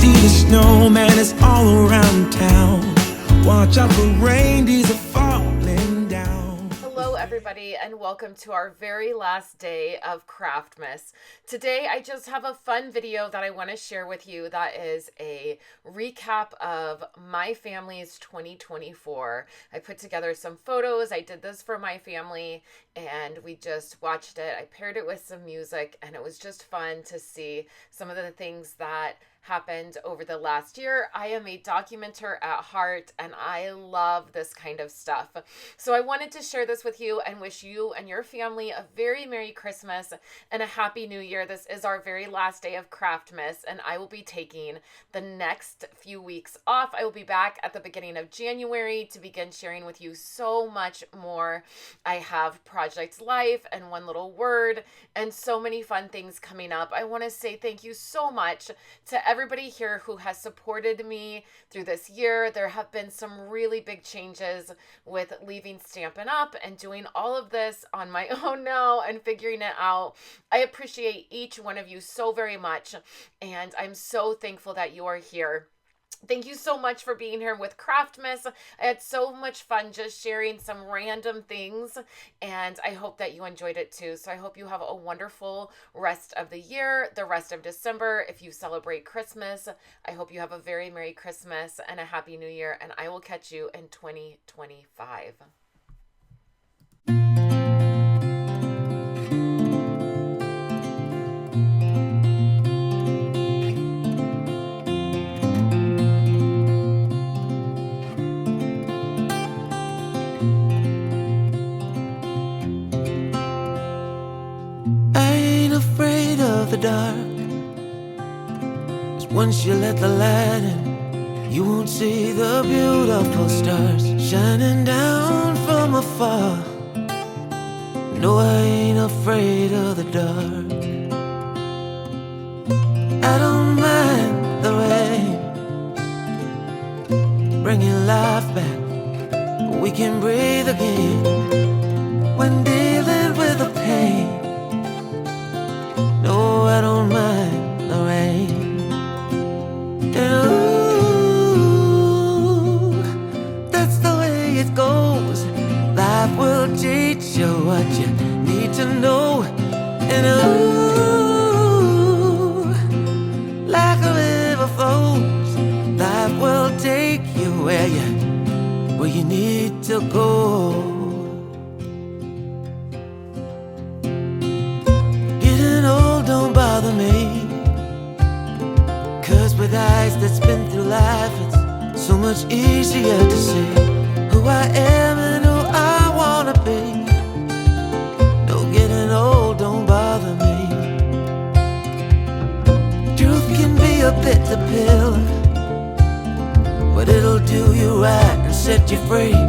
Frosty the snowman is all around town. Watch out for reindeers are falling down. Hello everybody and welcome to our very last day of Craftmas. Today I just have a fun video that I want to share with you that is a recap of my family's 2024. I put together some photos. I did this for my family and we just watched it. I paired it with some music and it was just fun to see some of the things that happened over the last year. I am a documenter at heart and I love this kind of stuff. So I wanted to share this with you and wish you and your family a very Merry Christmas and a Happy New Year. This is our very last day of Craftmas and I will be taking the next few weeks off. I will be back at the beginning of January to begin sharing with you so much more. I have Project Life and One Little Word and so many fun things coming up. I want to say thank you so much to everybody here who has supported me through this year. There have been some really big changes with leaving Stampin' Up! And doing all of this on my own now and figuring it out. I appreciate each one of you so very much and I'm so thankful that you are here. Thank you so much for being here with Craftmas. I had so much fun just sharing some random things and I hope that you enjoyed it too. So I hope you have a wonderful rest of the year, the rest of December. If you celebrate Christmas, I hope you have a very Merry Christmas and a Happy New Year and I will catch you in 2025. The dark, 'cause once you let the light in, you won't see the beautiful stars shining down from afar. No, I ain't afraid of the dark. I don't mind the rain, bringing life back. We can breathe again when dealing with the pain. No, I don't mind the rain. And ooh, that's the way it goes. Life will teach you what you need to know. And ooh, like a river flows, life will take you where you need to go. Don't bother me, 'cause with eyes that's been through life, it's so much easier to see who I am and who I wanna be. No, getting old don't bother me. Truth can be a bitter pill, but it'll do you right and set you free.